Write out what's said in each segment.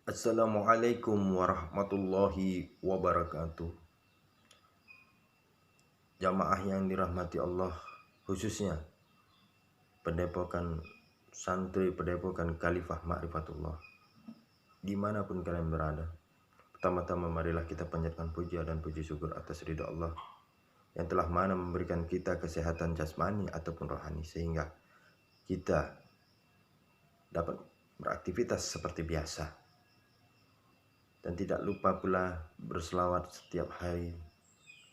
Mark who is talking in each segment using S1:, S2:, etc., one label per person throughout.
S1: Assalamualaikum warahmatullahi wabarakatuh. Jamaah yang dirahmati Allah, khususnya Padepokan Santri Padepokan Khalifah Ma'rifatullah, dimanapun kalian berada. Pertama-tama marilah kita panjatkan puja dan puji syukur atas ridha Allah yang telah mana memberikan kita kesehatan jasmani ataupun rohani, sehingga kita dapat beraktivitas seperti biasa. Dan tidak lupa pula berselawat setiap hari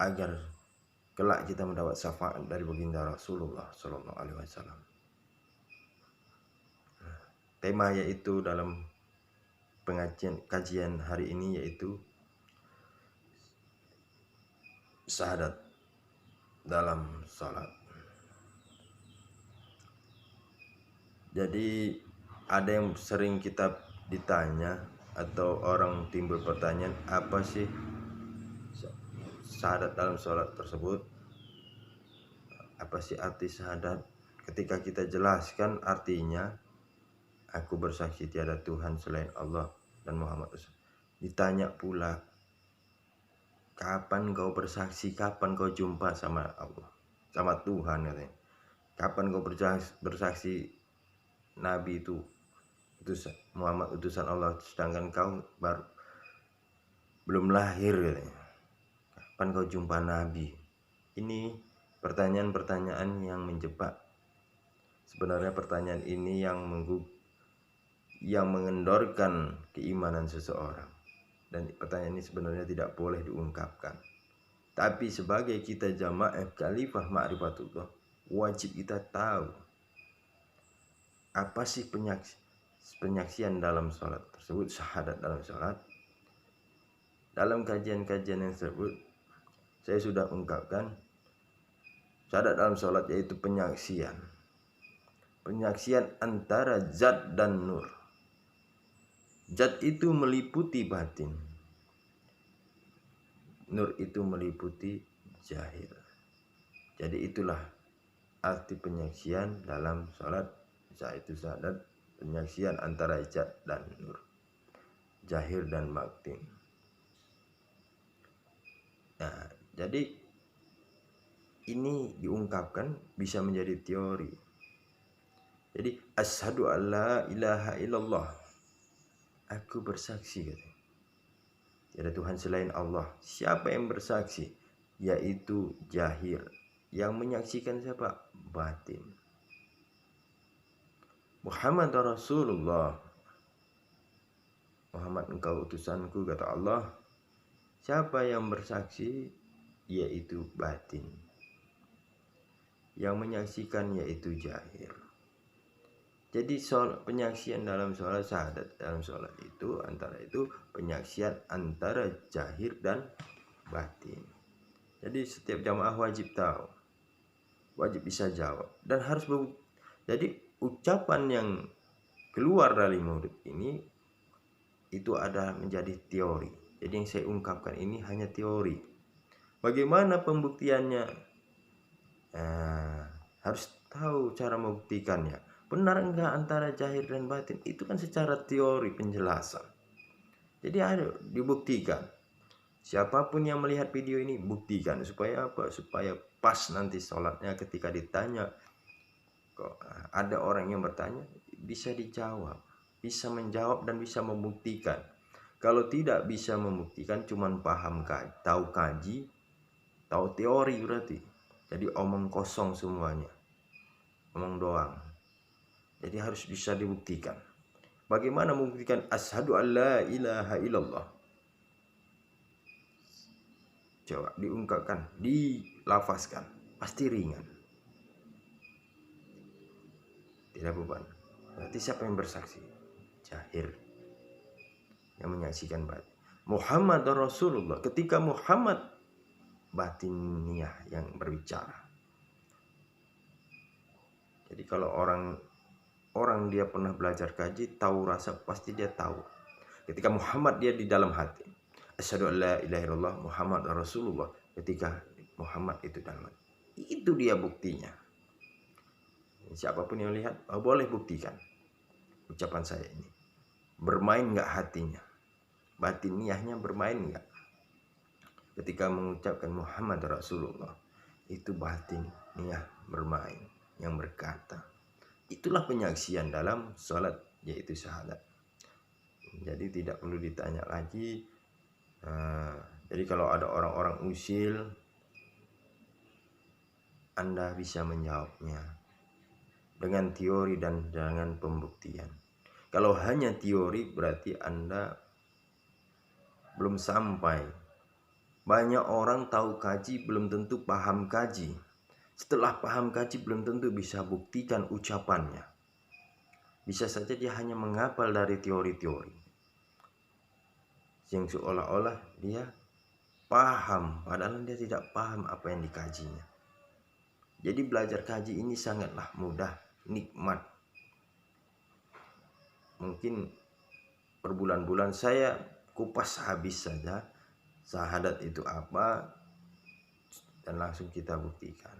S1: agar kelak kita mendapat syafaat dari baginda Rasulullah Sallallahu Alaihi Wasallam. Tema yaitu dalam kajian hari ini yaitu syahadat dalam salat. Jadi ada yang sering kita ditanya atau orang timbul pertanyaan, apa sih syahadat dalam sholat tersebut? Apa sih arti syahadat? Ketika kita jelaskan artinya, aku bersaksi tiada Tuhan selain Allah dan Muhammad Rasul. Ditanya pula, kapan kau bersaksi? Kapan kau jumpa sama Allah, sama Tuhan katanya? Kapan kau bersaksi Nabi itu Muhammad utusan Allah, sedangkan kau belum lahir katanya. Kapan kau jumpa Nabi? Ini pertanyaan-pertanyaan yang menjebak. Sebenarnya pertanyaan ini yang mengendorkan keimanan seseorang. Dan pertanyaan ini sebenarnya tidak boleh diungkapkan. Tapi sebagai kita jamaah Khalifah Ma'rifatullah, wajib kita tahu apa sih penyaksian dalam sholat tersebut, syahadat dalam sholat. Dalam kajian-kajian yang tersebut saya sudah ungkapkan, syahadat dalam sholat yaitu penyaksian antara zat dan nur. Zat itu meliputi batin, nur itu meliputi zahir. Jadi itulah arti penyaksian dalam sholat, yaitu syahadat, penyaksian antara zat dan nur, zahir dan batin. Nah, jadi ini diungkapkan bisa menjadi teori. Jadi asyhadu alla ilaha illallah, aku bersaksi katanya, tiada Tuhan selain Allah. Siapa yang bersaksi? Yaitu zahir. Yang menyaksikan siapa? Batin. Muhammad Rasulullah, Muhammad engkau utusanku kata Allah. Siapa yang bersaksi? Yaitu batin. Yang menyaksikan yaitu zahir. Jadi penyaksian dalam sholat, syahadat dalam sholat itu penyaksian antara zahir dan batin. Jadi setiap jamaah wajib tahu, wajib bisa jawab, dan harus jadi ucapan yang keluar dari mulut ini itu ada menjadi teori. Jadi yang saya ungkapkan ini hanya teori. Bagaimana pembuktiannya? Harus tahu cara membuktikannya. Benar enggak antara zahir dan batin? Itu kan secara teori penjelasan. Jadi harus dibuktikan. Siapapun yang melihat video ini, buktikan. Supaya apa? Supaya pas nanti sholatnya ketika ditanya. Kok ada orang yang bertanya, bisa dijawab, bisa menjawab dan bisa membuktikan. Kalau tidak bisa membuktikan, cuman paham, tahu kaji, tahu teori berarti. Jadi omong kosong semuanya, omong doang. Jadi harus bisa dibuktikan. Bagaimana membuktikan asyhadu alla ilaha illallah? Coba diungkapkan, dilafazkan, pasti ringan, tidak beban. Berarti siapa yang bersaksi? Zahir, yang menyaksikan batin. Muhammad Rasulullah, ketika Muhammad, batiniyah yang berbicara. Jadi kalau orang dia pernah belajar kaji, tahu rasa, pasti dia tahu. Ketika Muhammad dia di dalam hati, asyhadu alla ilaha illallah Muhammad Rasulullah. Ketika Muhammad itu dalam hati, itu dia buktinya. Siapapun yang lihat, boleh buktikan ucapan saya ini. Bermain nggak hatinya? batiniahnya bermain enggak? Ketika mengucapkan Muhammad Rasulullah, itu batiniah bermain, yang berkata. Itulah penyaksian dalam sholat, yaitu syahadat. Jadi tidak perlu ditanya lagi. Jadi kalau ada orang-orang usil, Anda bisa menjawabnya dengan teori dan dengan pembuktian. Kalau hanya teori berarti Anda belum sampai. Banyak orang tahu kaji belum tentu paham kaji. Setelah paham kaji belum tentu bisa buktikan ucapannya. Bisa saja dia hanya menghafal dari teori-teori, yang seolah-olah dia paham, padahal dia tidak paham apa yang dikajinya. Jadi belajar kaji ini sangatlah mudah, nikmat. Mungkin berbulan-bulan saya kupas habis saja syahadat itu apa, dan langsung kita buktikan.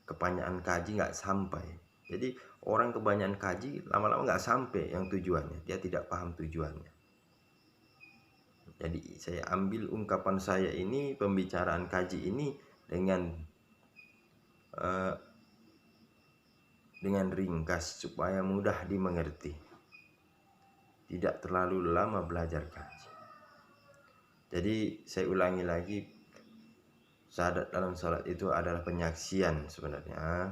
S1: Kebanyakan kaji nggak sampai. Jadi orang kebanyakan kaji lama-lama nggak sampai yang tujuannya. Dia tidak paham tujuannya. Jadi saya ambil ungkapan saya ini, pembicaraan kaji ini dengan ringkas supaya mudah dimengerti. Tidak terlalu lama belajar kaji. Jadi saya ulangi lagi, syahadat dalam salat itu adalah penyaksian sebenarnya.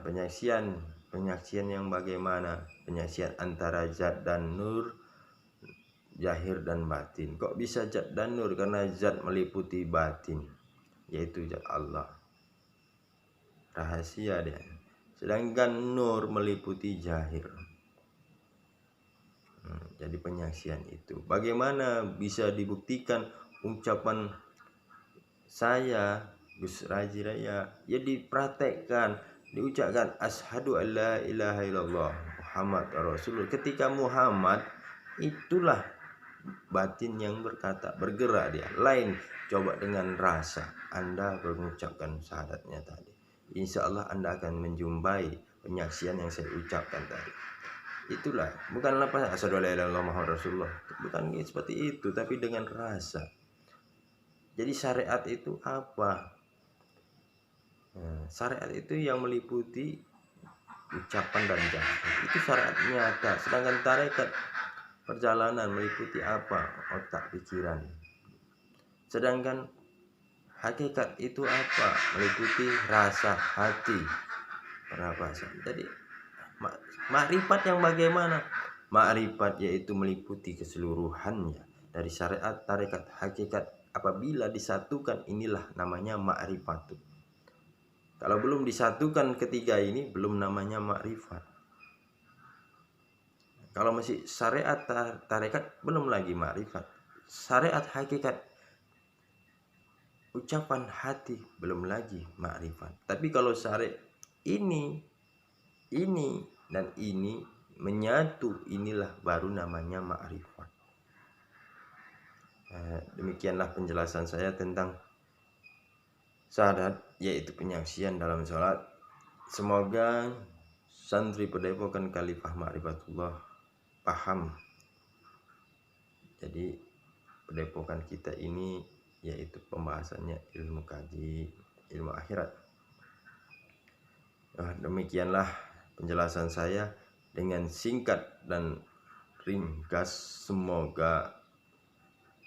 S1: Penyaksian yang bagaimana? Penyaksian antara zat dan nur, zahir dan batin. Kok bisa zat dan nur? Karena zat meliputi batin, yaitu zat Allah. Rahasia dia. Sedangkan nur meliputi zahir. Jadi penyaksian itu bagaimana bisa dibuktikan ucapan saya Gus Raji Raya, ya dipraktekkan, diucapkan asyhadu alla ilaha illallah Muhammad Rasulullah. Ketika Muhammad, itulah batin yang berkata, bergerak dia. Lain coba dengan rasa Anda mengucapkan syahadatnya tadi, insya Allah Anda akan menjumpai penyaksian yang saya ucapkan tadi. Itulah, bukanlah pas asyhadu alla ilaha illallah Muhammad Rasulullah, bukan seperti itu, tapi dengan rasa. Jadi syariat itu apa? Syariat itu yang meliputi ucapan dan jahar. Itu syariat nyata. Sedangkan tarekat perjalanan meliputi apa? Otak, pikiran. Sedangkan hakikat itu apa? Meliputi rasa, hati, pernapasan. Jadi makrifat yang bagaimana? Makrifat yaitu meliputi keseluruhannya dari syariat, tarekat, hakikat. Apabila disatukan, inilah namanya makrifat. Kalau belum disatukan ketiga ini, belum namanya makrifat. Kalau masih syariat, tarekat, belum lagi makrifat. Syariat, hakikat, ucapan hati, belum lagi makrifat. Tapi kalau syariat ini dan ini menyatu, inilah baru namanya makrifat. Demikianlah penjelasan saya tentang syahadat, yaitu penyaksian dalam sholat. Semoga santri Padepokan Khalifah Ma'rifatullah paham. Jadi Padepokan kita ini yaitu pembahasannya ilmu kaji, ilmu akhirat. Demikianlah penjelasan saya dengan singkat dan ringkas. Semoga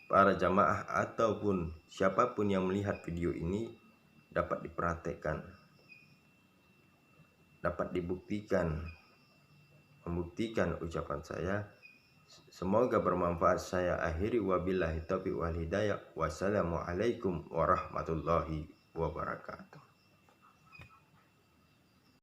S1: para jamaah ataupun siapapun yang melihat video ini dapat dipraktekkan, dapat dibuktikan, membuktikan ucapan saya. Semoga bermanfaat. Saya akhiri, wabillahi taufiq wal hidayah. Wassalamualaikum warahmatullahi wabarakatuh.